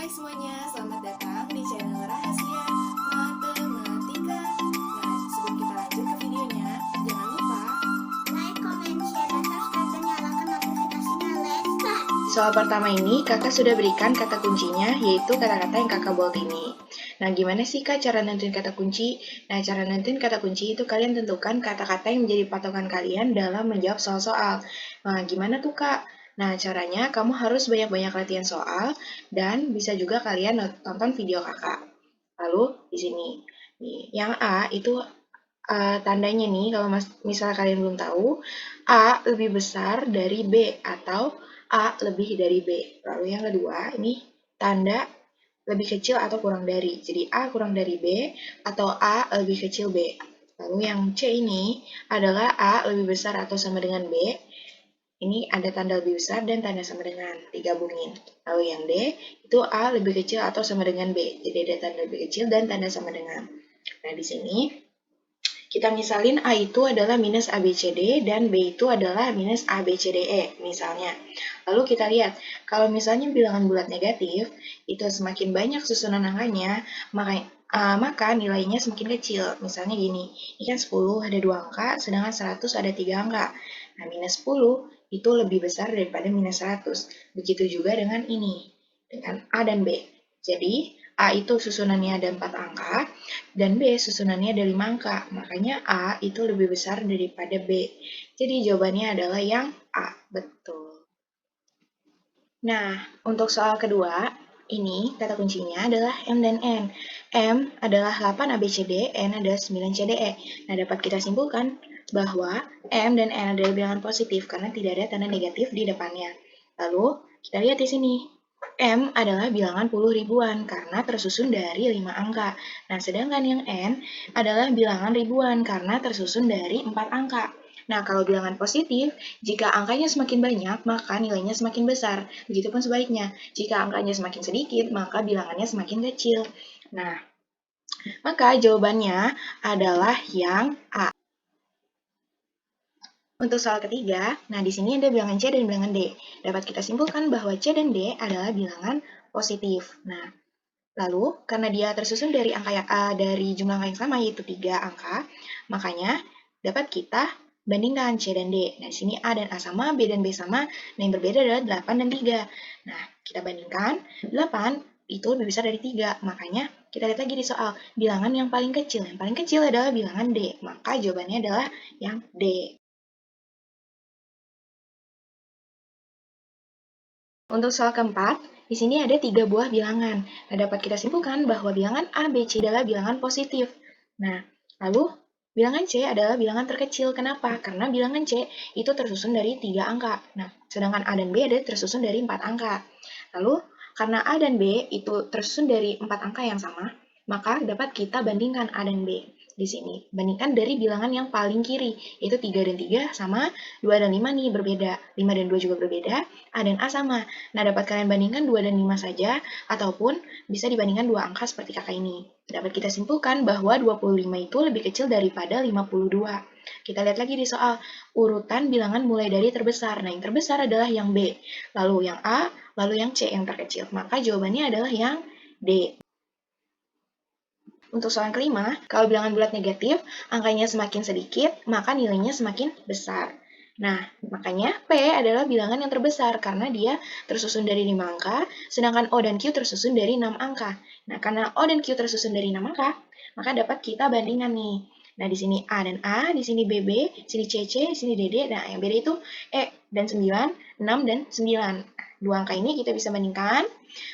Hai semuanya, selamat datang di channel Rahasia Matematika. Nah, sebelum kita lanjut ke videonya, jangan lupa like, comment, share, dan subscribe, dan nyalakan notifikasinya. Let's start! Soal pertama ini, kakak sudah berikan kata kuncinya, yaitu kata-kata yang kakak bold ini. Nah, gimana sih kak cara nentuin kata kunci? Nah, cara nentuin kata kunci itu kalian tentukan kata-kata yang menjadi patokan kalian dalam menjawab soal-soal. Nah, gimana tuh kak? Nah, caranya kamu harus banyak-banyak latihan soal, dan bisa juga kalian tonton video kakak. Lalu, di sini. Nih, yang A itu tandanya nih, kalau misalnya kalian belum tahu, A lebih besar dari B, atau A lebih dari B. Lalu yang kedua, ini tanda lebih kecil atau kurang dari. Jadi A kurang dari B, atau A lebih kecil B. Lalu yang C ini adalah A lebih besar atau sama dengan B. Ini ada tanda lebih besar dan tanda sama dengan, digabungin. Lalu yang D, itu A lebih kecil atau sama dengan B. Jadi ada tanda lebih kecil dan tanda sama dengan. Nah, di sini kita misalin A itu adalah minus ABCD dan B itu adalah minus ABCDE misalnya. Lalu kita lihat, kalau misalnya bilangan bulat negatif, itu semakin banyak susunan angkanya, maka nilainya semakin kecil. Misalnya gini, ini kan 10 ada 2 angka, sedangkan 100 ada 3 angka. Nah, minus 10 itu lebih besar daripada minus 100. Begitu juga dengan ini, dengan A dan B. Jadi, A itu susunannya ada 4 angka, dan B susunannya ada 5 angka. Makanya A itu lebih besar daripada B. Jadi jawabannya adalah yang A. Betul. Nah, untuk soal kedua, ini kata kuncinya adalah M dan N. M adalah 8 ABCD, N adalah 9 CDE. Nah, dapat kita simpulkan bahwa M dan N adalah bilangan positif karena tidak ada tanda negatif di depannya. Lalu, kita lihat di sini. M adalah bilangan puluh ribuan karena tersusun dari 5 angka. Nah, sedangkan yang N adalah bilangan ribuan karena tersusun dari 4 angka. Nah, kalau bilangan positif, jika angkanya semakin banyak, maka nilainya semakin besar. Begitupun sebaliknya, jika angkanya semakin sedikit, maka bilangannya semakin kecil. Nah, maka jawabannya adalah yang A. Untuk soal ketiga, nah di sini ada bilangan C dan bilangan D. Dapat kita simpulkan bahwa C dan D adalah bilangan positif. Nah, lalu karena dia tersusun dari dari jumlah angka yang sama yaitu 3 angka, makanya dapat kita bandingkan C dan D. Nah, di sini A dan A sama, B dan B sama. Nah, yang berbeda adalah 8 dan 3. Nah, kita bandingkan 8 itu lebih besar dari 3. Makanya kita lihat lagi di soal bilangan yang paling kecil. Yang paling kecil adalah bilangan D. Maka jawabannya adalah yang D. Untuk soal keempat, di sini ada 3 buah bilangan. Nah, dapat kita simpulkan bahwa bilangan A, B, C adalah bilangan positif. Nah, lalu bilangan C adalah bilangan terkecil. Kenapa? Karena bilangan C itu tersusun dari 3 angka. Nah, sedangkan A dan B ada tersusun dari 4 angka. Lalu, karena A dan B itu tersusun dari 4 angka yang sama, maka dapat kita bandingkan A dan B di sini. Bandingkan dari bilangan yang paling kiri, yaitu 3 dan 3 sama, 2 dan 5 nih berbeda. 5 dan 2 juga berbeda, A dan A sama. Nah, dapat kalian bandingkan 2 dan 5 saja, ataupun bisa dibandingkan 2 angka seperti kakak ini. Dapat kita simpulkan bahwa 25 itu lebih kecil daripada 52. Kita lihat lagi di soal urutan bilangan mulai dari terbesar. Nah, yang terbesar adalah yang B, lalu yang A, lalu yang C yang terkecil. Maka jawabannya adalah yang D. Untuk soal kelima, kalau bilangan bulat negatif, angkanya semakin sedikit, maka nilainya semakin besar. Nah, makanya P adalah bilangan yang terbesar karena dia tersusun dari 5 angka, sedangkan O dan Q tersusun dari 6 angka. Nah, karena O dan Q tersusun dari 6 angka, maka dapat kita bandingkan nih. Nah, di sini A dan A, di sini BB, di sini CC, di sini DD. Nah, yang beda itu E dan 9, 6 dan 9. Dua angka ini kita bisa bandingkan.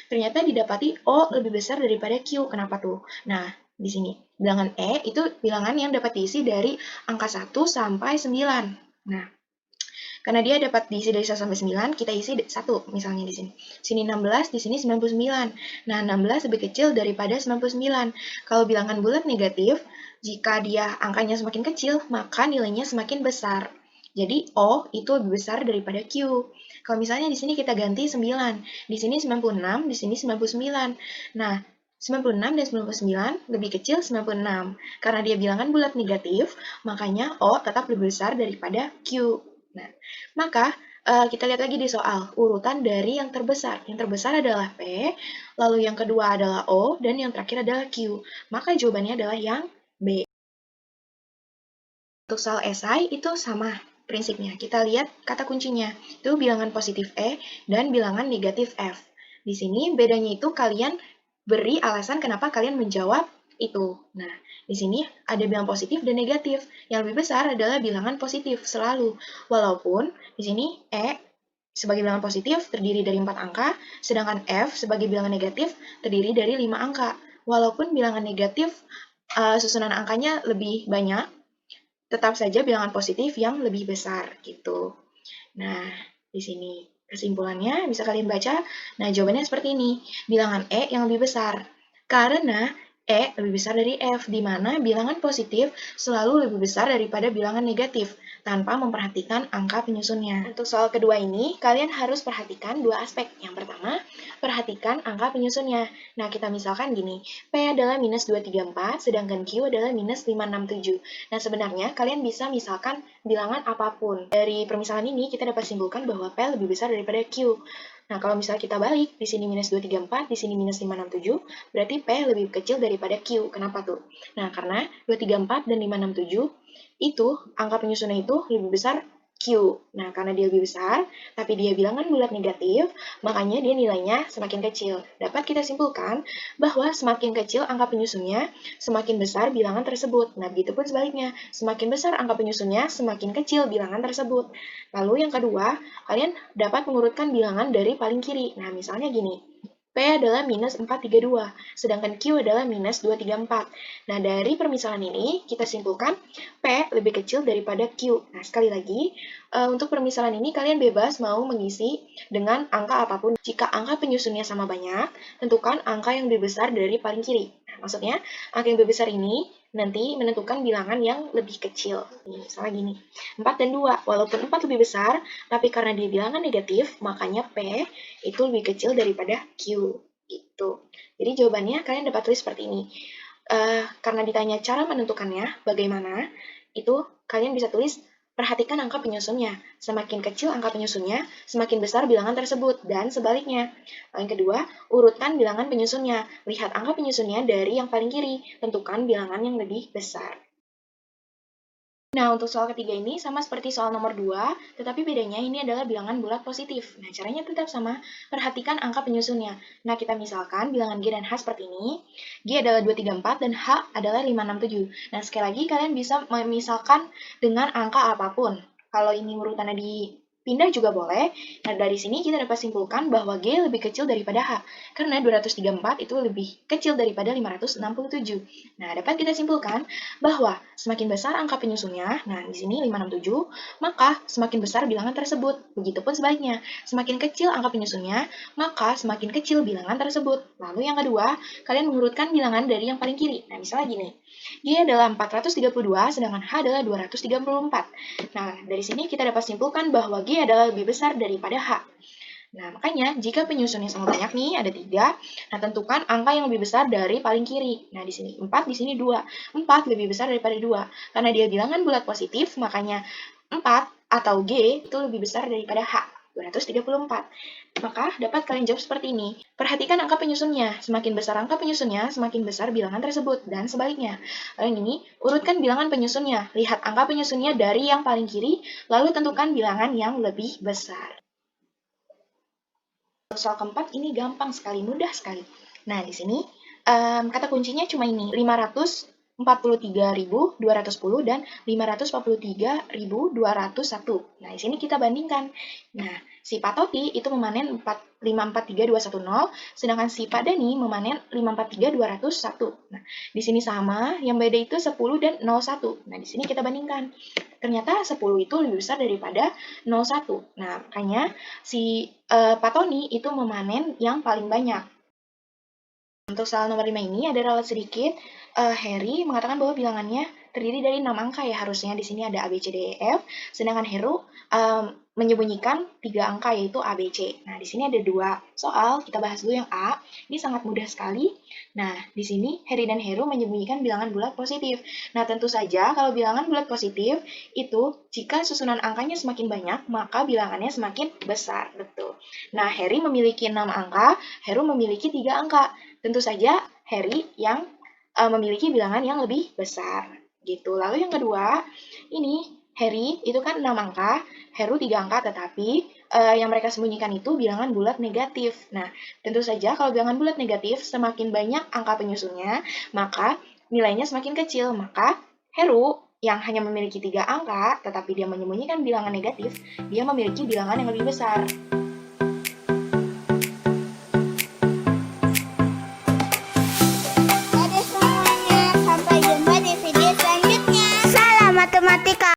Ternyata didapati O lebih besar daripada Q. Kenapa tuh? Nah, di sini. Bilangan E itu bilangan yang dapat diisi dari angka 1 sampai 9. Nah, karena dia dapat diisi dari 1 sampai 9, kita isi 1 misalnya di sini. Sini 16, di sini 99. Nah, 16 lebih kecil daripada 99. Kalau bilangan bulat negatif, jika dia angkanya semakin kecil, maka nilainya semakin besar. Jadi O itu lebih besar daripada Q. Kalau misalnya di sini kita ganti 9, di sini 96, di sini 99. Nah, 96 dan 99 lebih kecil 96. Karena dia bilangan bulat negatif, makanya O tetap lebih besar daripada Q. Nah, maka Kita lihat lagi di soal, urutan dari yang terbesar. Yang terbesar adalah P, lalu yang kedua adalah O, dan yang terakhir adalah Q. Maka jawabannya adalah yang B. Untuk soal esai itu sama prinsipnya. Kita lihat kata kuncinya. Itu bilangan positif E dan bilangan negatif F. Di sini bedanya itu kalian beri alasan kenapa kalian menjawab itu. Nah, di sini ada bilangan positif dan negatif. Yang lebih besar adalah bilangan positif selalu. Walaupun di sini E sebagai bilangan positif terdiri dari 4 angka, sedangkan F sebagai bilangan negatif terdiri dari 5 angka. Walaupun bilangan negatif susunan angkanya lebih banyak, tetap saja bilangan positif yang lebih besar gitu. Nah, di sini kesimpulannya bisa kalian baca. Nah, jawabannya seperti ini. Bilangan E yang lebih besar. Karena E lebih besar dari F, di mana bilangan positif selalu lebih besar daripada bilangan negatif, tanpa memperhatikan angka penyusunnya. Untuk soal kedua ini, kalian harus perhatikan dua aspek. Yang pertama, perhatikan angka penyusunnya. Nah, kita misalkan gini, P adalah minus 234, sedangkan Q adalah minus 567. Nah, sebenarnya kalian bisa misalkan bilangan apapun. Dari permisalan ini, kita dapat simpulkan bahwa P lebih besar daripada Q. Nah, kalau misalnya kita balik, di sini minus 234, di sini minus 567, berarti P lebih kecil daripada Q. Kenapa tuh? Nah, karena 234 dan 567 itu, angka penyusunnya itu lebih besar Q. Nah, karena dia lebih besar, tapi dia bilangan bulat negatif, makanya dia nilainya semakin kecil. Dapat kita simpulkan bahwa semakin kecil angka penyusunnya, semakin besar bilangan tersebut. Nah, begitu pun sebaliknya. Semakin besar angka penyusunnya, semakin kecil bilangan tersebut. Lalu yang kedua, kalian dapat mengurutkan bilangan dari paling kiri. Nah, misalnya gini. P adalah minus 432, sedangkan Q adalah minus 234. Nah, dari permisalan ini, kita simpulkan P lebih kecil daripada Q. Nah, sekali lagi, untuk permisalan ini kalian bebas mau mengisi dengan angka apapun. Jika angka penyusunnya sama banyak, tentukan angka yang lebih besar dari paling kiri. Nah, maksudnya, angka yang lebih besar ini nanti menentukan bilangan yang lebih kecil. Misalnya gini, 4 dan 2. Walaupun 4 lebih besar, tapi karena dia bilangan negatif, makanya P itu lebih kecil daripada Q. Gitu. Jadi jawabannya kalian dapat tulis seperti ini. Karena ditanya cara menentukannya, bagaimana, itu kalian bisa tulis perhatikan angka penyusunnya. Semakin kecil angka penyusunnya, semakin besar bilangan tersebut, dan sebaliknya. Yang kedua, urutkan bilangan penyusunnya. Lihat angka penyusunnya dari yang paling kiri, tentukan bilangan yang lebih besar. Nah, untuk soal ketiga ini sama seperti soal nomor 2, tetapi bedanya ini adalah bilangan bulat positif. Nah, caranya tetap sama, perhatikan angka penyusunnya. Nah, kita misalkan bilangan G dan H seperti ini. G adalah 234 dan H adalah 567. Nah, sekali lagi kalian bisa memisahkan dengan angka apapun. Kalau ini urutannya dipindah juga boleh. Nah, dari sini kita dapat simpulkan bahwa G lebih kecil daripada H, karena 234 itu lebih kecil daripada 567. Nah, dapat kita simpulkan bahwa semakin besar angka penyusunnya, nah di sini 567, maka semakin besar bilangan tersebut. Begitupun sebaliknya, semakin kecil angka penyusunnya, maka semakin kecil bilangan tersebut. Lalu yang kedua, kalian mengurutkan bilangan dari yang paling kiri. Nah, misalnya gini, G adalah 432, sedangkan H adalah 234. Nah, dari sini kita dapat simpulkan bahwa G adalah lebih besar daripada H. Nah, makanya jika penyusunnya sama banyak nih, ada 3, nah tentukan angka yang lebih besar dari paling kiri. Nah, di sini 4, di sini 2. 4 lebih besar daripada 2. Karena dia bilangan bulat positif, makanya 4 atau G itu lebih besar daripada H, 234. Maka dapat kalian jawab seperti ini. Perhatikan angka penyusunnya. Semakin besar angka penyusunnya, semakin besar bilangan tersebut. Dan sebaliknya. Lalu yang ini, urutkan bilangan penyusunnya. Lihat angka penyusunnya dari yang paling kiri, lalu tentukan bilangan yang lebih besar. Soal keempat ini gampang sekali, mudah sekali. Nah, di sini kata kuncinya cuma ini, 543.210 dan 543.201. Nah, di sini kita bandingkan. Nah, si Pak Toti itu memanen 543.210, sedangkan si Pak Dani memanen 543.201. Nah, di sini sama, yang beda itu 10 dan 01. Nah, di sini kita bandingkan. Ternyata 10 itu lebih besar daripada 01. Nah, makanya si Pak Tony itu memanen yang paling banyak. Untuk soal nomor 5 ini ada ralat sedikit. Harry mengatakan bahwa bilangannya terdiri dari 6 angka ya, harusnya di sini ada A, B, C, D, E, F. Sedangkan Heru menyembunyikan 3 angka yaitu A, B, C. Nah, di sini ada 2 soal, kita bahas dulu yang A. Ini sangat mudah sekali. Nah, di sini Heri dan Heru menyembunyikan bilangan bulat positif. Nah, tentu saja kalau bilangan bulat positif itu jika susunan angkanya semakin banyak, maka bilangannya semakin besar. Betul. Nah, Heri memiliki 6 angka, Heru memiliki 3 angka. Tentu saja Heri yang memiliki bilangan yang lebih besar. Gitu. Lalu yang kedua, ini Heri itu kan 6 angka, Heru 3 angka, tetapi yang mereka sembunyikan itu bilangan bulat negatif. Nah, tentu saja kalau bilangan bulat negatif, semakin banyak angka penyusunnya, maka nilainya semakin kecil. Maka Heru yang hanya memiliki 3 angka, tetapi dia menyembunyikan bilangan negatif, dia memiliki bilangan yang lebih besar.